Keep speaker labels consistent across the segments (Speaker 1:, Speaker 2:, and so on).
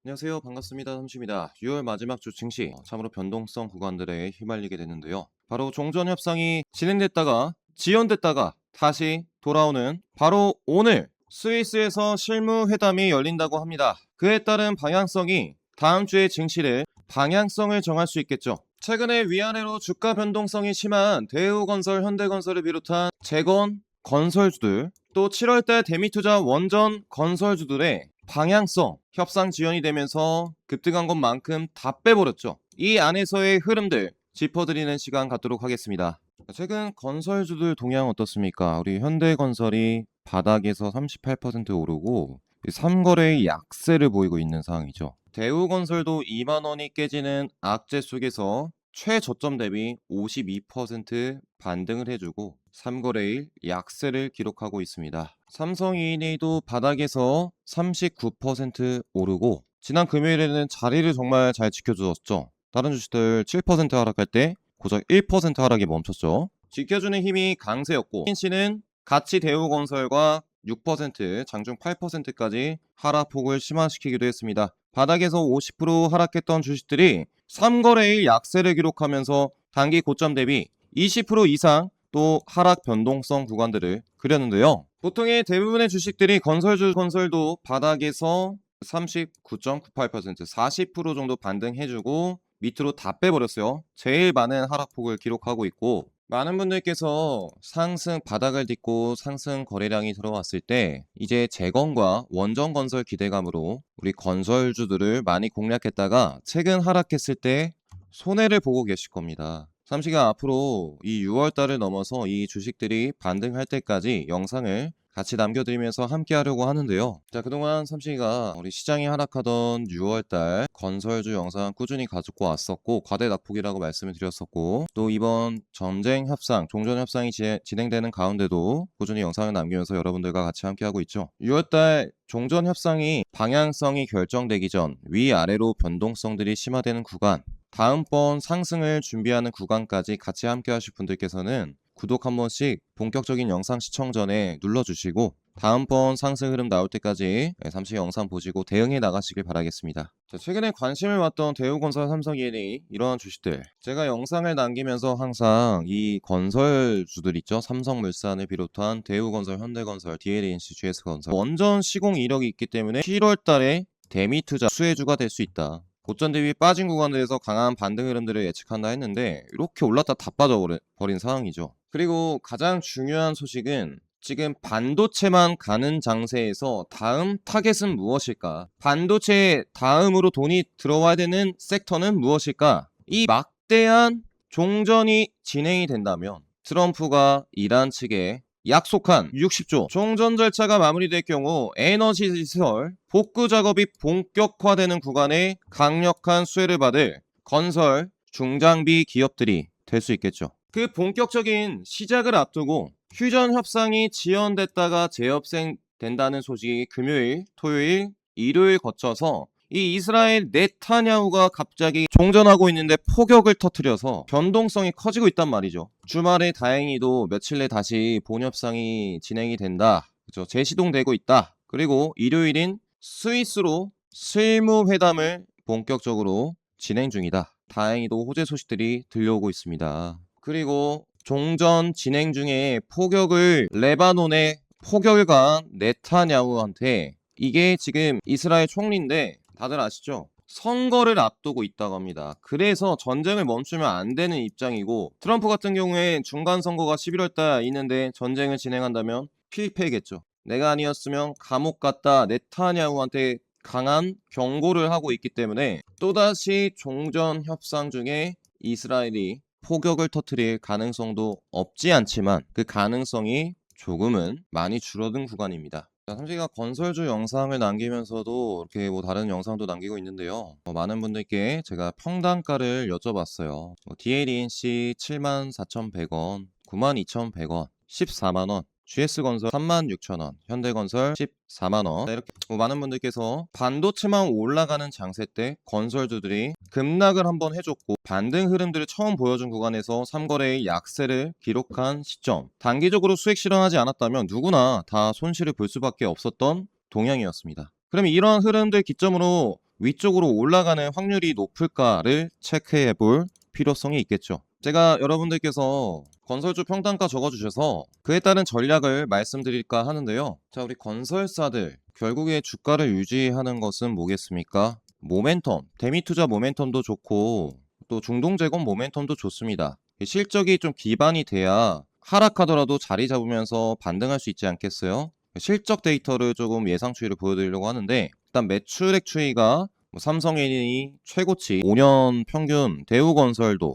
Speaker 1: 안녕하세요. 반갑습니다. 삼십니다. 6월 마지막 주 증시 참으로 변동성 구간들에 휘말리게 됐는데요. 바로 종전 협상이 진행됐다가 지연됐다가 다시 돌아오는 바로 오늘 스위스에서 실무 회담이 열린다고 합니다. 그에 따른 방향성이 다음 주의 증시를 방향성을 정할 수 있겠죠. 최근에 위아래로 주가 변동성이 심한 대우건설, 현대건설을 비롯한 재건 건설주들, 또 7월달 대미투자 원전 건설주들의 방향성 협상 지연이 되면서 급등한 것만큼 다 빼버렸죠. 이 안에서의 흐름들 짚어드리는 시간 갖도록 하겠습니다. 최근 건설주들 동향 어떻습니까? 우리 현대건설이 바닥에서 38% 오르고 3거래의 약세를 보이고 있는 상황이죠. 대우건설도 2만원이 깨지는 악재 속에서 최저점 대비 52% 반등을 해주고 3거래일 약세를 기록하고 있습니다. 삼성ENA도 바닥에서 39% 오르고 지난 금요일에는 자리를 정말 잘 지켜주었죠. 다른 주식들 7% 하락할 때 고작 1% 하락이 멈췄죠. 지켜주는 힘이 강세였고 신씨는 같이 대우건설과 6%, 장중 8%까지 하락폭을 심화시키기도 했습니다. 바닥에서 50% 하락했던 주식들이 3거래일 약세를 기록하면서 단기 고점 대비 20% 이상 또 하락 변동성 구간들을 그렸는데요. 보통의 대부분의 주식들이 건설도 바닥에서 39.98%, 40% 정도 반등해주고 밑으로 다 빼버렸어요. 제일 많은 하락폭을 기록하고 있고 많은 분들께서 상승 바닥을 딛고 상승 거래량이 들어왔을 때 이제 재건과 원전 건설 기대감으로 우리 건설주들을 많이 공략했다가 최근 하락했을 때 손해를 보고 계실 겁니다. 삼시가 앞으로 이 6월 달을 넘어서 이 주식들이 반등할 때까지 영상을 같이 남겨드리면서 함께 하려고 하는데요. 자, 그동안 삼식이가 우리 시장이 하락하던 6월달 건설주 영상 꾸준히 가지고 왔었고 과대 낙폭이라고 말씀을 드렸었고 또 이번 전쟁 협상, 종전 협상이 진행되는 가운데도 꾸준히 영상을 남기면서 여러분들과 같이 함께 하고 있죠. 6월달 종전 협상이 방향성이 결정되기 전 위아래로 변동성들이 심화되는 구간, 다음번 상승을 준비하는 구간까지 같이 함께 하실 분들께서는 구독 한 번씩 본격적인 영상 시청 전에 눌러주시고 다음번 상승 흐름 나올 때까지 잠시 영상 보시고 대응해 나가시길 바라겠습니다. 자, 최근에 관심을 받던 대우건설, 삼성ENA 이러한 주식들 제가 영상을 남기면서 항상 이 건설주들 있죠. 삼성물산을 비롯한 대우건설, 현대건설, DLNC, GS건설 원전 시공 이력이 있기 때문에 7월 달에 대미투자 수혜주가 될 수 있다. 고점 대비 빠진 구간들에서 강한 반등 흐름들을 예측한다 했는데 이렇게 올랐다 다 빠져버린 상황이죠. 그리고 가장 중요한 소식은 지금 반도체만 가는 장세에서 다음 타겟은 무엇일까? 반도체 다음으로 돈이 들어와야 되는 섹터는 무엇일까? 이 막대한 종전이 진행이 된다면 트럼프가 이란 측에 약속한 60조 종전 절차가 마무리될 경우 에너지 시설 복구 작업이 본격화되는 구간에 강력한 수혜를 받을 건설 중장비 기업들이 될 수 있겠죠. 그 본격적인 시작을 앞두고 휴전 협상이 지연됐다가 재협상된다는 소식이 금요일, 토요일, 일요일 거쳐서 이 이스라엘 네타냐후가 갑자기 종전하고 있는데 폭격을 터뜨려서 변동성이 커지고 있단 말이죠. 주말에 다행히도 며칠 내 다시 본협상이 진행이 된다. 그죠? 재시동되고 있다. 그리고 일요일인 스위스로 실무회담을 본격적으로 진행 중이다. 다행히도 호재 소식들이 들려오고 있습니다. 그리고 종전 진행 중에 포격을 레바논에 포격을 가한 네타냐후한테 이게 지금 이스라엘 총리인데 다들 아시죠? 선거를 앞두고 있다고 합니다. 그래서 전쟁을 멈추면 안 되는 입장이고 트럼프 같은 경우에 중간 선거가 11월달 있는데 전쟁을 진행한다면 필패겠죠. 내가 아니었으면 감옥 갔다 네타냐후한테 강한 경고를 하고 있기 때문에 또다시 종전 협상 중에 이스라엘이 포격을 터뜨릴 가능성도 없지 않지만 그 가능성이 조금은 많이 줄어든 구간입니다. 삼시가 건설주 영상을 남기면서도 이렇게 다른 영상도 남기고 있는데요. 많은 분들께 제가 평단가를 여쭤봤어요. DLENC 74,100원, 92,100원, 14만원, GS건설 36,000원, 현대건설 14만원. 이렇게 많은 분들께서 반도체만 올라가는 장세 때 건설주들이 급락을 한번 해줬고 반등 흐름들을 처음 보여준 구간에서 3거래의 약세를 기록한 시점, 단기적으로 수익 실현하지 않았다면 누구나 다 손실을 볼 수밖에 없었던 동향이었습니다. 그럼 이런 흐름들 기점으로 위쪽으로 올라가는 확률이 높을까를 체크해 볼 필요성이 있겠죠. 제가 여러분들께서 건설주 평단가 적어주셔서 그에 따른 전략을 말씀드릴까 하는데요. 자, 우리 건설사들 결국에 주가를 유지하는 것은 뭐겠습니까? 모멘텀, 대미투자 모멘텀도 좋고 또 중동재건 모멘텀도 좋습니다. 실적이 좀 기반이 돼야 하락하더라도 자리 잡으면서 반등할 수 있지 않겠어요? 실적 데이터를 조금 예상 추이를 보여드리려고 하는데, 일단 매출액 추이가 삼성N이 최고치 5년 평균, 대우건설도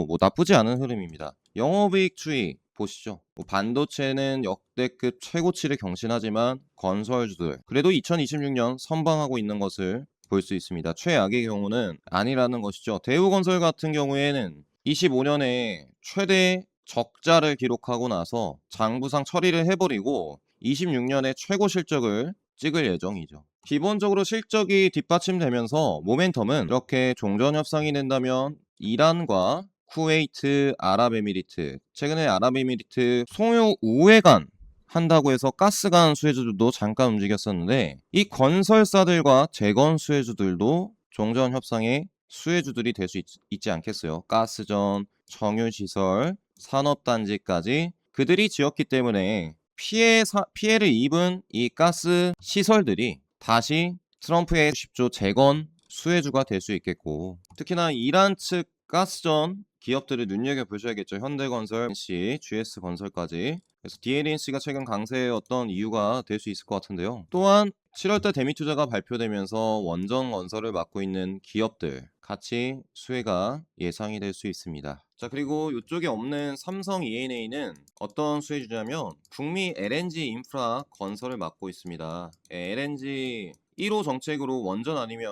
Speaker 1: 뭐 나쁘지 않은 흐름입니다. 영업이익 추이 보시죠. 반도체는 역대급 최고치를 경신하지만 건설주들 그래도 2026년 선방하고 있는 것을 볼 수 있습니다. 최악의 경우는 아니라는 것이죠. 대우건설 같은 경우에는 25년에 최대 적자를 기록하고 나서 장부상 처리를 해버리고 26년에 최고 실적을 찍을 예정이죠. 기본적으로 실적이 뒷받침되면서 모멘텀은 이렇게 종전협상이 된다면 이란과 쿠웨이트, 아랍에미리트, 최근에 아랍에미리트 송유 우회관 한다고 해서 가스관 수혜주들도 잠깐 움직였었는데, 이 건설사들과 재건 수혜주들도 종전협상의 수혜주들이 될 수 있지 않겠어요. 가스전, 정유시설, 산업단지까지 그들이 지었기 때문에 피해를 입은 이 가스 시설들이 다시 트럼프의 10조 재건 수혜주가 될 수 있겠고, 특히나 이란 측 가스전 기업들을 눈여겨보셔야겠죠. 현대건설, GS건설까지. 그래서 DLNC가 최근 강세였던 이유가 될 수 있을 것 같은데요. 또한 7월달 대미투자가 발표되면서 원전 건설을 맡고 있는 기업들 같이 수혜가 예상이 될 수 있습니다. 자, 그리고 이쪽에 없는 삼성 E&A는 어떤 수혜주냐면 북미 LNG 인프라 건설을 맡고 있습니다. LNG 1호 정책으로 원전 아니면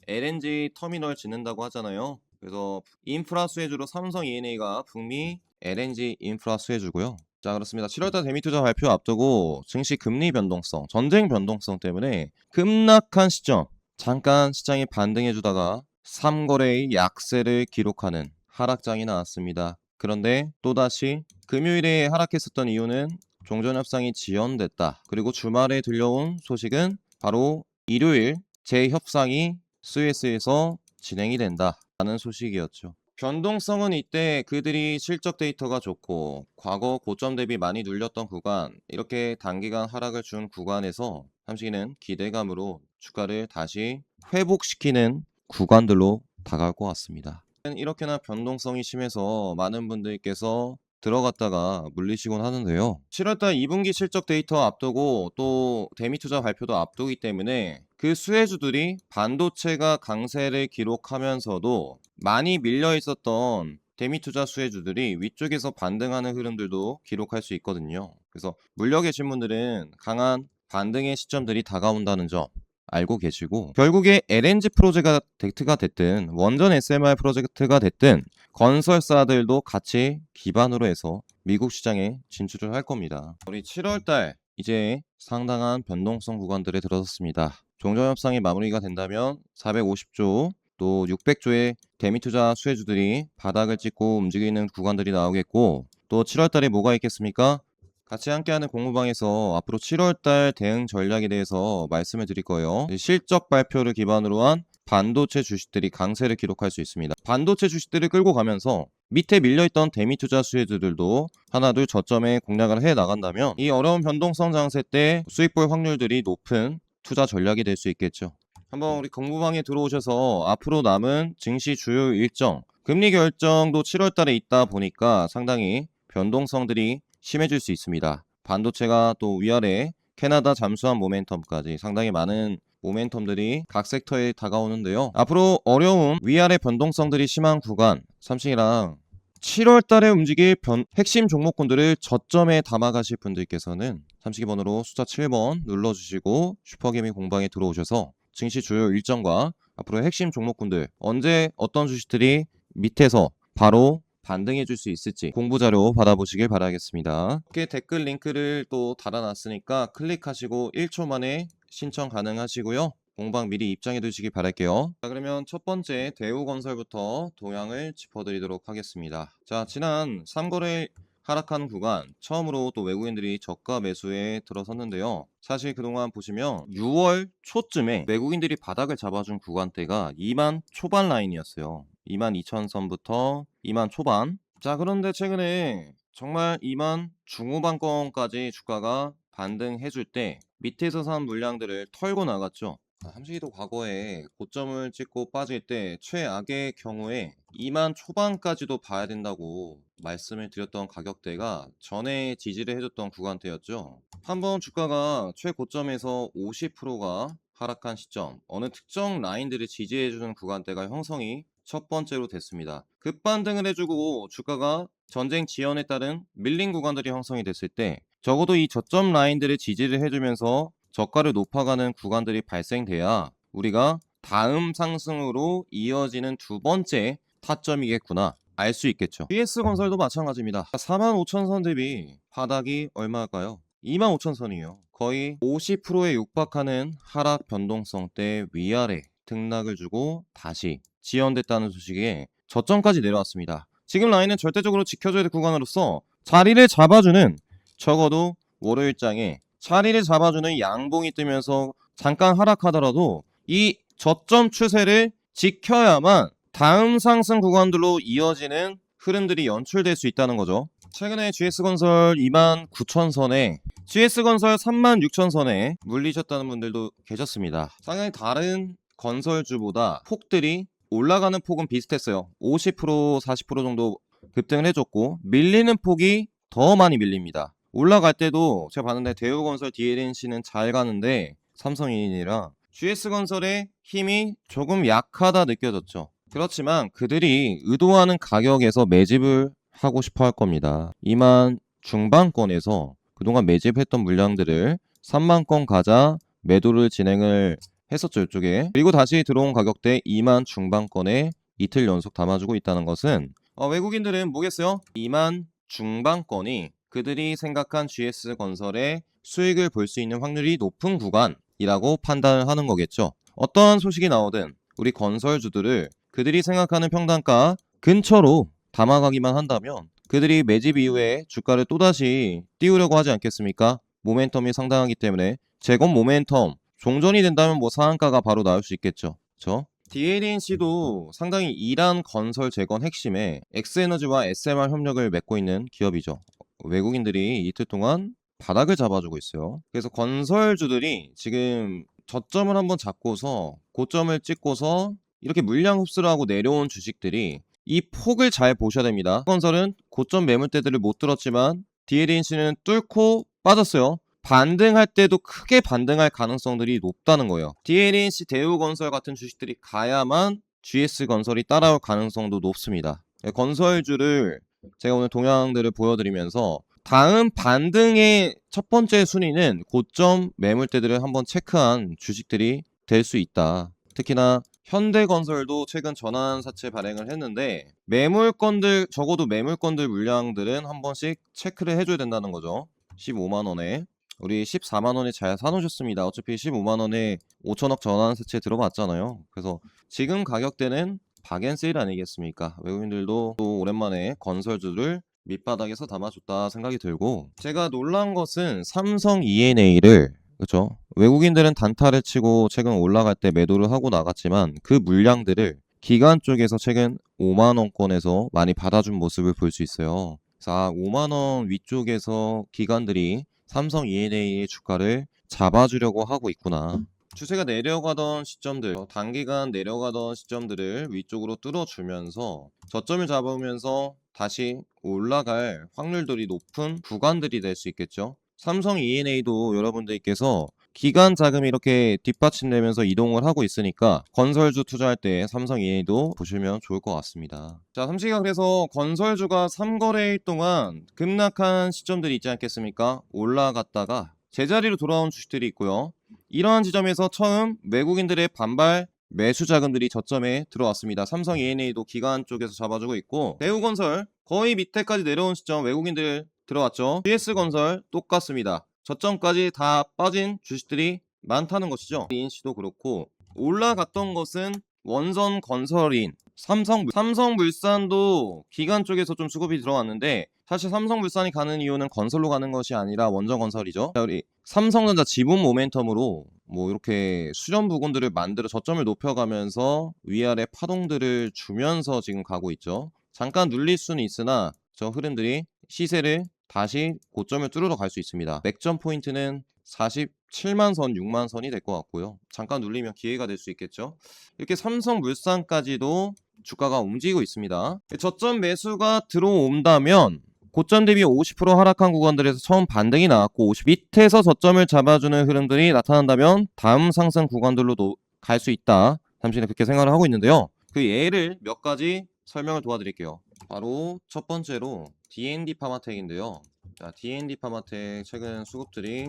Speaker 1: LNG 터미널 짓는다고 하잖아요. 그래서 인프라 수혜주로 삼성 E&A가 북미 LNG 인프라 수혜주고요. 자, 그렇습니다. 7월달 대미투자 발표 앞두고 증시 금리 변동성, 전쟁 변동성 때문에 급락한 시점, 잠깐 시장이 반등해주다가 3거래의 약세를 기록하는 하락장이 나왔습니다. 그런데 또다시 금요일에 하락했었던 이유는 종전협상이 지연됐다. 그리고 주말에 들려온 소식은 바로 일요일 재협상이 스위스에서 진행이 된다라는 소식이었죠. 변동성은 이때 그들이 실적 데이터가 좋고 과거 고점 대비 많이 눌렸던 구간, 이렇게 단기간 하락을 준 구간에서 삼식이는 기대감으로 주가를 다시 회복시키는 구간들로 다가올 것 같습니다. 이렇게나 변동성이 심해서 많은 분들께서 들어갔다가 물리시곤 하는데요. 7월달 2분기 실적 데이터 앞두고 또 대미투자 발표도 앞두기 때문에 그 수혜주들이 반도체가 강세를 기록하면서도 많이 밀려 있었던 대미투자 수혜주들이 위쪽에서 반등하는 흐름들도 기록할 수 있거든요. 그래서 물려 계신 분들은 강한 반등의 시점들이 다가온다는 점 알고 계시고, 결국에 LNG 프로젝트가 됐든 원전 SMR 프로젝트가 됐든 건설사들도 같이 기반으로 해서 미국 시장에 진출을 할 겁니다. 우리 7월달 이제 상당한 변동성 구간들에 들어섰습니다. 종전협상이 마무리가 된다면 450조 또 600조의 대미투자 수혜주들이 바닥을 찍고 움직이는 구간들이 나오겠고, 또 7월달에 뭐가 있겠습니까? 같이 함께하는 공부방에서 앞으로 7월달 대응 전략에 대해서 말씀을 드릴 거예요. 실적 발표를 기반으로 한 반도체 주식들이 강세를 기록할 수 있습니다. 반도체 주식들을 끌고 가면서 밑에 밀려있던 대미투자 수혜주들도 하나둘 저점에 공략을 해 나간다면 이 어려운 변동성 장세 때 수익 볼 확률들이 높은 투자 전략이 될 수 있겠죠. 한번 우리 공부방에 들어오셔서 앞으로 남은 증시 주요 일정, 금리 결정도 7월달에 있다 보니까 상당히 변동성들이 심해질 수 있습니다. 반도체가 또 위아래 캐나다 잠수함 모멘텀까지 상당히 많은 모멘텀들이 각 섹터에 다가오는데요. 앞으로 어려운 위아래 변동성들이 심한 구간, 삼성이랑 7월 달에 움직일 핵심 종목군들을 저점에 담아가실 분들께서는 삼식이 번호로 숫자 7번 눌러주시고 슈퍼개미 공방에 들어오셔서 증시 주요 일정과 앞으로 핵심 종목군들 언제 어떤 주식들이 밑에서 바로 반등해 줄 수 있을지 공부 자료 받아보시길 바라겠습니다. 이렇게 댓글 링크를 또 달아놨으니까 클릭하시고 1초 만에 신청 가능하시고요. 공방 미리 입장해 두시길 바랄게요. 자, 그러면 첫 번째 대우건설부터 동향을 짚어드리도록 하겠습니다. 자, 지난 3거래 하락한 구간 처음으로 또 외국인들이 저가 매수에 들어섰는데요. 사실 그동안 보시면 6월 초쯤에 외국인들이 바닥을 잡아준 구간대가 2만 초반 라인이었어요. 22,000선부터 2만 초반. 자, 그런데 최근에 정말 2만 중후반권까지 주가가 반등해줄 때 밑에서 산 물량들을 털고 나갔죠. 함시기도 과거에 고점을 찍고 빠질 때 최악의 경우에 2만 초반까지도 봐야 된다고 말씀을 드렸던 가격대가 전에 지지를 해줬던 구간대였죠. 한번 주가가 최고점에서 50%가 하락한 시점, 어느 특정 라인들을 지지해주는 구간대가 형성이 첫 번째로 됐습니다. 급반등을 해주고 주가가 전쟁 지연에 따른 밀린 구간들이 형성이 됐을 때 적어도 이 저점 라인들을 지지를 해주면서 저가를 높아가는 구간들이 발생돼야 우리가 다음 상승으로 이어지는 두 번째 타점이겠구나 알 수 있겠죠. GS건설도 마찬가지입니다. 45,000선 대비 바닥이 얼마일까요? 25,000선이에요. 거의 50%에 육박하는 하락 변동성대 위아래 등락을 주고 다시 지연됐다는 소식에 저점까지 내려왔습니다. 지금 라인은 절대적으로 지켜줘야 될 구간으로서 자리를 잡아주는, 적어도 월요일장에 자리를 잡아주는 양봉이 뜨면서 잠깐 하락하더라도 이 저점 추세를 지켜야만 다음 상승 구간들로 이어지는 흐름들이 연출될 수 있다는 거죠. 최근에 GS건설 29,000선에 GS건설 36,000선에 물리셨다는 분들도 계셨습니다. 상당히 다른 건설주보다 폭들이 올라가는 폭은 비슷했어요. 50% 40% 정도 급등을 해줬고 밀리는 폭이 더 많이 밀립니다. 올라갈 때도 제가 봤는데 대우건설 DLNC는 잘 가는데 삼성인이라 GS건설의 힘이 조금 약하다 느껴졌죠. 그렇지만 그들이 의도하는 가격에서 매집을 하고 싶어 할 겁니다. 2만 중반권에서 그동안 매집했던 물량들을 3만권 가자 매도를 진행을 했었죠, 이쪽에. 그리고 다시 들어온 가격대 2만 중반권에 이틀 연속 담아주고 있다는 것은 외국인들은 뭐겠어요? 2만 중반권이 그들이 생각한 GS건설의 수익을 볼 수 있는 확률이 높은 구간이라고 판단을 하는 거겠죠. 어떠한 소식이 나오든 우리 건설주들을 그들이 생각하는 평단가 근처로 담아가기만 한다면 그들이 매집 이후에 주가를 또다시 띄우려고 하지 않겠습니까? 모멘텀이 상당하기 때문에 재건 모멘텀 종전이 된다면 뭐 상한가가 바로 나올 수 있겠죠. 그렇죠? DLNC도 상당히 이란 건설 재건 핵심에 엑스에너지와 SMR 협력을 맺고 있는 기업이죠. 외국인들이 이틀 동안 바닥을 잡아주고 있어요. 그래서 건설주들이 지금 저점을 한번 잡고서 고점을 찍고서 이렇게 물량 흡수를 하고 내려온 주식들이 이 폭을 잘 보셔야 됩니다. 건설은 고점 매물대들을 못 들었지만 DLNC는 뚫고 빠졌어요. 반등할 때도 크게 반등할 가능성들이 높다는 거예요. DLNC 대우건설 같은 주식들이 가야만 GS건설이 따라올 가능성도 높습니다. 건설주를 제가 오늘 동향들을 보여드리면서 다음 반등의 첫 번째 순위는 고점 매물대들을 한번 체크한 주식들이 될 수 있다. 특히나 현대건설도 최근 전환사채 발행을 했는데 매물건들, 적어도 매물건들 물량들은 한 번씩 체크를 해줘야 된다는 거죠. 15만원에 우리 14만원에 잘 사놓으셨습니다. 어차피 15만원에 5천억 전환사채 들어봤잖아요. 그래서 지금 가격대는 박앤세일 아니겠습니까? 외국인들도 또 오랜만에 건설주를 밑바닥에서 담아줬다 생각이 들고, 제가 놀란 것은 삼성 E&A를, 그렇죠? 외국인들은 단타를 치고 최근 올라갈 때 매도를 하고 나갔지만 그 물량들을 기관 쪽에서 최근 5만원권에서 많이 받아준 모습을 볼 수 있어요. 그래서 5만원 위쪽에서 기관들이 삼성 E&A의 주가를 잡아주려고 하고 있구나. 추세가 내려가던 시점들, 단기간 내려가던 시점들을 위쪽으로 뚫어주면서 저점을 잡으면서 다시 올라갈 확률들이 높은 구간들이 될 수 있겠죠. 삼성 E&A도 여러분들께서 기간 자금이 이렇게 뒷받침되면서 이동을 하고 있으니까 건설주 투자할 때 삼성 E&A도 보시면 좋을 것 같습니다. 자, 삼시가 그래서 건설주가 3거래일 동안 급락한 시점들이 있지 않겠습니까? 올라갔다가 제자리로 돌아온 주식들이 있고요. 이러한 지점에서 처음 외국인들의 반발 매수 자금들이 저점에 들어왔습니다. 삼성 E&A도 기관 쪽에서 잡아주고 있고, 대우건설 거의 밑에까지 내려온 시점 외국인들 들어왔죠. GS건설 똑같습니다. 저점까지 다 빠진 주식들이 많다는 것이죠. 인시도 그렇고, 올라갔던 것은 원전건설인 삼성물산도 기관 쪽에서 좀 수급이 들어왔는데 사실 삼성물산이 가는 이유는 건설로 가는 것이 아니라 원전건설이죠. 자, 우리 삼성전자 지분 모멘텀으로 뭐 이렇게 수렴 부근들을 만들어 저점을 높여가면서 위아래 파동들을 주면서 지금 가고 있죠. 잠깐 눌릴 수는 있으나 저 흐름들이 시세를 다시 고점을 뚫으러 갈 수 있습니다. 맥점 포인트는 47만 선, 6만 선이 될 것 같고요. 잠깐 눌리면 기회가 될 수 있겠죠. 이렇게 삼성물산까지도 주가가 움직이고 있습니다. 저점 매수가 들어온다면 고점 대비 50% 하락한 구간들에서 처음 반등이 나왔고 50 밑에서 저점을 잡아주는 흐름들이 나타난다면 다음 상승 구간들로도 갈 수 있다. 잠시는 그렇게 생각을 하고 있는데요. 그 예를 몇 가지 설명을 도와드릴게요. 바로 첫 번째로 D&D 파마텍인데요. 자, D&D 파마텍 최근 수급들이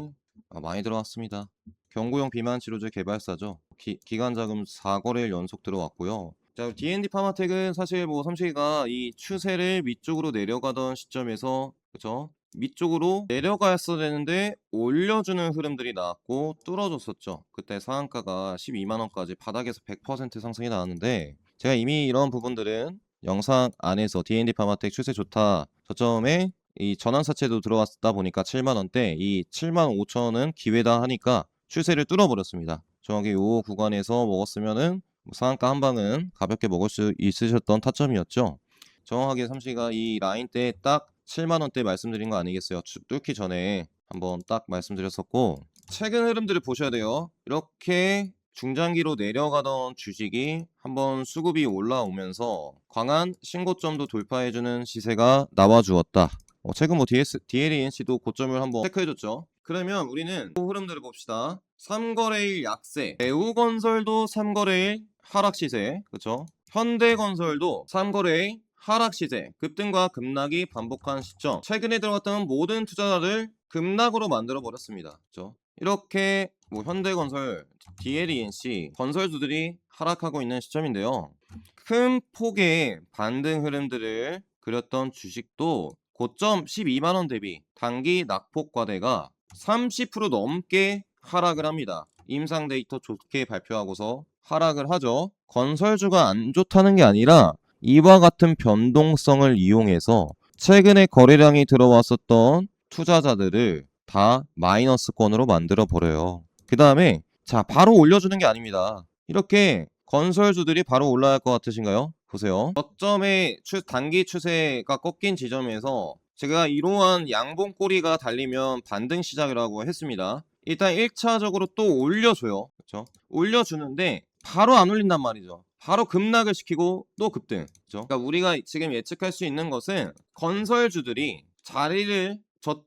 Speaker 1: 많이 들어왔습니다. 경구용 비만 치료제 개발사죠. 기간 자금 4거래일 연속 들어왔고요. 자, D&D 파마텍은 사실 뭐 삼식이가 이 추세를 밑쪽으로 내려가던 시점에서 그쵸? 밑쪽으로 내려갔어야 되는데 올려주는 흐름들이 나왔고 뚫어줬었죠. 그때 상한가가 12만원까지 바닥에서 100% 상승이 나왔는데 제가 이미 이런 부분들은 영상 안에서 D&D 파마텍 추세 좋다 저점에 이 전환사채도 들어왔다 보니까 7만원대 이 7만 5천원은 기회다 하니까 추세를 뚫어버렸습니다. 정확히 요 구간에서 먹었으면은 상한가 한 방은 가볍게 먹을 수 있으셨던 타점이었죠. 정확하게 삼시가 이 라인 때 딱 7만원대 말씀드린 거 아니겠어요? 뚫기 전에 한번 딱 말씀드렸었고 최근 흐름들을 보셔야 돼요. 이렇게 중장기로 내려가던 주식이 한번 수급이 올라오면서 강한 신고점도 돌파해주는 시세가 나와주었다. 최근 뭐 DLENC도 고점을 한번 체크해줬죠. 그러면 우리는 그 흐름들을 봅시다. 3거래일 약세, 대우건설도 3거래일 하락 시세, 그렇죠? 현대건설도 3거래일 하락 시세, 급등과 급락이 반복한 시점. 최근에 들어갔던 모든 투자자를 급락으로 만들어 버렸습니다. 그렇죠? 이렇게 뭐 현대건설, DLENC 건설주들이 하락하고 있는 시점인데요. 큰 폭의 반등 흐름들을 그렸던 주식도 고점 12만원 대비 단기 낙폭 과대가 30% 넘게 하락을 합니다. 임상 데이터 좋게 발표하고서 하락을 하죠. 건설주가 안 좋다는 게 아니라 이와 같은 변동성을 이용해서 최근에 거래량이 들어왔었던 투자자들을 다 마이너스권으로 만들어 버려요. 그 다음에 자 바로 올려주는 게 아닙니다. 이렇게 건설주들이 바로 올라갈 것 같으신가요? 보세요. 저점의 단기 추세가 꺾인 지점에서 제가 이러한 양봉꼬리가 달리면 반등 시작이라고 했습니다. 일단 1차적으로 또 올려줘요. 그렇죠? 올려주는데 바로 안 올린단 말이죠. 바로 급락을 시키고 또 급등. 그렇죠? 그러니까 우리가 지금 예측할 수 있는 것은 건설주들이 자리를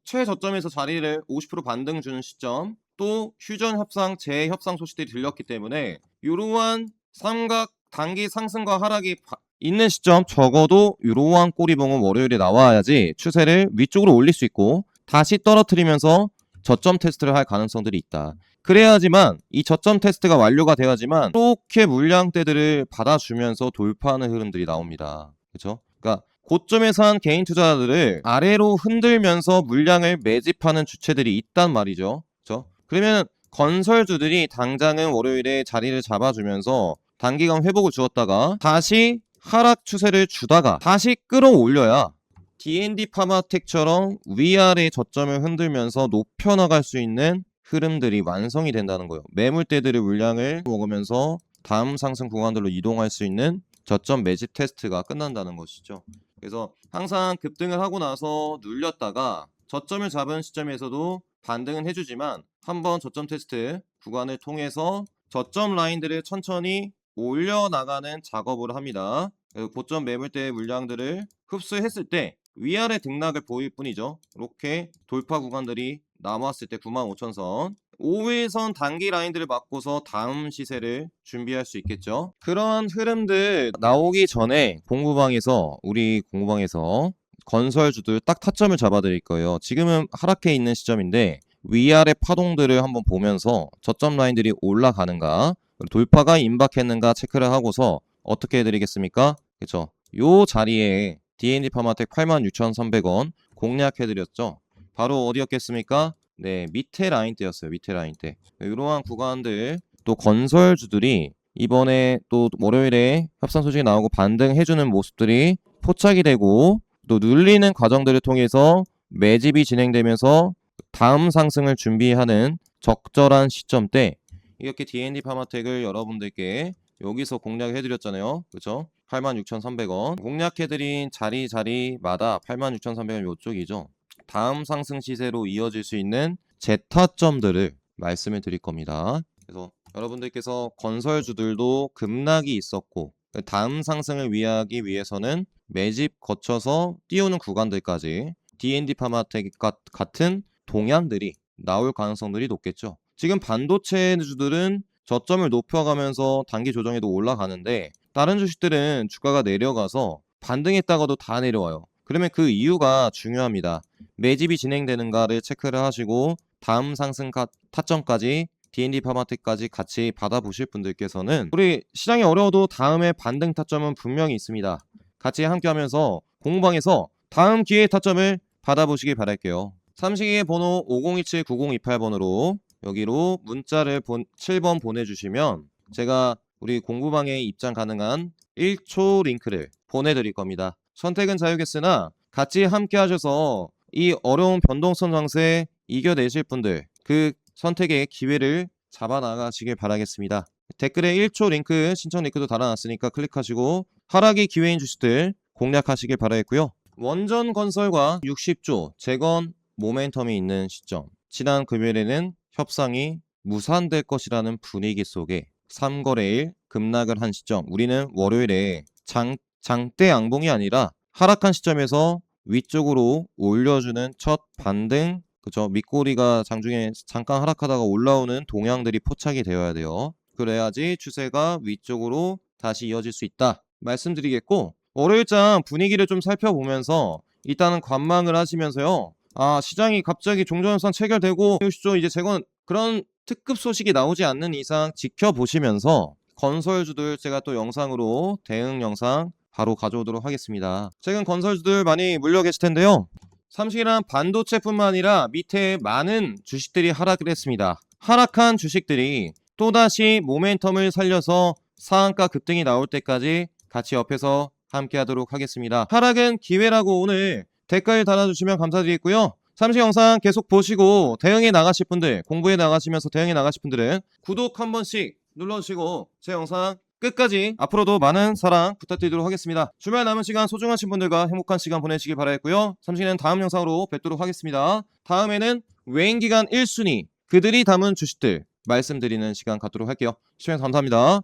Speaker 1: 최저점에서 자리를 50% 반등 주는 시점 또 휴전 협상 재협상 소식들이 들렸기 때문에 이러한 삼각 단기 상승과 하락이 있는 시점 적어도 이러한 꼬리봉은 월요일에 나와야지 추세를 위쪽으로 올릴 수 있고 다시 떨어뜨리면서 저점 테스트를 할 가능성들이 있다. 그래야지만 이 저점 테스트가 완료가 되어야지만 이렇게 물량대들을 받아주면서 돌파하는 흐름들이 나옵니다. 그렇죠? 그러니까 고점에서 한 개인 투자자들을 아래로 흔들면서 물량을 매집하는 주체들이 있단 말이죠. 그렇죠? 그러면 건설주들이 당장은 월요일에 자리를 잡아주면서 단기간 회복을 주었다가 다시 하락 추세를 주다가 다시 끌어올려야 D&D 파마텍처럼 위아래 저점을 흔들면서 높여나갈 수 있는 흐름들이 완성이 된다는 거예요. 매물대들의 물량을 먹으면서 다음 상승 구간들로 이동할 수 있는 저점 매집 테스트가 끝난다는 것이죠. 그래서 항상 급등을 하고 나서 눌렸다가 저점을 잡은 시점에서도 반등은 해주지만 한번 저점 테스트 구간을 통해서 저점 라인들을 천천히 올려나가는 작업을 합니다. 고점 매물대의 물량들을 흡수했을 때 위아래 등락을 보일 뿐이죠. 이렇게 돌파 구간들이 남았을 때 95,000선 5일선 단기 라인들을 맞고서 다음 시세를 준비할 수 있겠죠. 그런 흐름들 나오기 전에 우리 공부방에서 건설주들 딱 타점을 잡아드릴 거예요. 지금은 하락해 있는 시점인데 위아래 파동들을 한번 보면서 저점 라인들이 올라가는가 돌파가 임박했는가 체크를 하고서 어떻게 해드리겠습니까? 그쵸? 요 자리에 D&D 파마텍 86,300원 공략해드렸죠. 바로 어디였겠습니까? 네, 밑에 라인대였어요. 밑에 라인대. 이러한 구간들 또 건설주들이 이번에 또 월요일에 협상 소식이 나오고 반등해주는 모습들이 포착이 되고 또 눌리는 과정들을 통해서 매집이 진행되면서 다음 상승을 준비하는 적절한 시점 때 이렇게 D&D 파마텍을 여러분들께 여기서 공략해드렸잖아요. 그쵸? 86,300원 공략해드린 자리마다 86,300원 요쪽이죠. 다음 상승 시세로 이어질 수 있는 제타점들을 말씀을 드릴 겁니다. 그래서 여러분들께서 건설주들도 급락이 있었고 다음 상승을 위하기 위해서는 매집 거쳐서 띄우는 구간들까지 D&D 파마텍 같은 동향들이 나올 가능성들이 높겠죠. 지금 반도체주들은 저점을 높여가면서 단기 조정에도 올라가는데 다른 주식들은 주가가 내려가서 반등했다가도 다 내려와요. 그러면 그 이유가 중요합니다. 매집이 진행되는가를 체크를 하시고 다음 상승 타점까지 D&D 파마텍까지 같이 받아보실 분들께서는 우리 시장이 어려워도 다음에 반등 타점은 분명히 있습니다. 같이 함께 하면서 공부방에서 다음 기회 타점을 받아보시길 바랄게요. 삼식이의 번호 5027-9028번으로 여기로 문자를 7번 보내주시면 제가 우리 공부방에 입장 가능한 1초 링크를 보내드릴 겁니다. 선택은 자유겠으나 같이 함께 하셔서 이 어려운 변동성 장세 이겨내실 분들 그 선택의 기회를 잡아나가시길 바라겠습니다. 댓글에 1초 링크 신청 링크도 달아놨으니까 클릭하시고 하락의 기회인 주식들 공략하시길 바라겠고요. 원전건설과 60조 재건 모멘텀이 있는 시점 지난 금요일에는 협상이 무산될 것이라는 분위기 속에 3거래일 급락을 한 시점 우리는 월요일에 장대 양봉이 아니라 하락한 시점에서 위쪽으로 올려주는 첫 반등 그쵸 밑꼬리가 장중에 잠깐 하락하다가 올라오는 동향들이 포착이 되어야 돼요. 그래야지 추세가 위쪽으로 다시 이어질 수 있다 말씀드리겠고 월요일장 분위기를 좀 살펴보면서 일단은 관망을 하시면서요. 시장이 갑자기 종전협상 체결되고 이제 재건 그런 특급 소식이 나오지 않는 이상 지켜보시면서 건설주들 제가 또 영상으로 대응 영상 바로 가져오도록 하겠습니다. 최근 건설주들 많이 물려 계실 텐데요. 삼식이란 반도체뿐만 아니라 밑에 많은 주식들이 하락을 했습니다. 하락한 주식들이 또다시 모멘텀을 살려서 상한가 급등이 나올 때까지 같이 옆에서 함께 하도록 하겠습니다. 하락은 기회라고 오늘 댓글 달아주시면 감사드리겠고요. 삼식 영상 계속 보시고 대응해 나가실 분들 공부해 나가시면서 대응해 나가실 분들은 구독 한 번씩 눌러주시고 제 영상 끝까지 앞으로도 많은 사랑 부탁드리도록 하겠습니다. 주말 남은 시간 소중하신 분들과 행복한 시간 보내시길 바라겠고요. 삼식은 다음 영상으로 뵙도록 하겠습니다. 다음에는 외인기관 1순위 그들이 담은 주식들 말씀드리는 시간 갖도록 할게요. 시청해주셔서 감사합니다.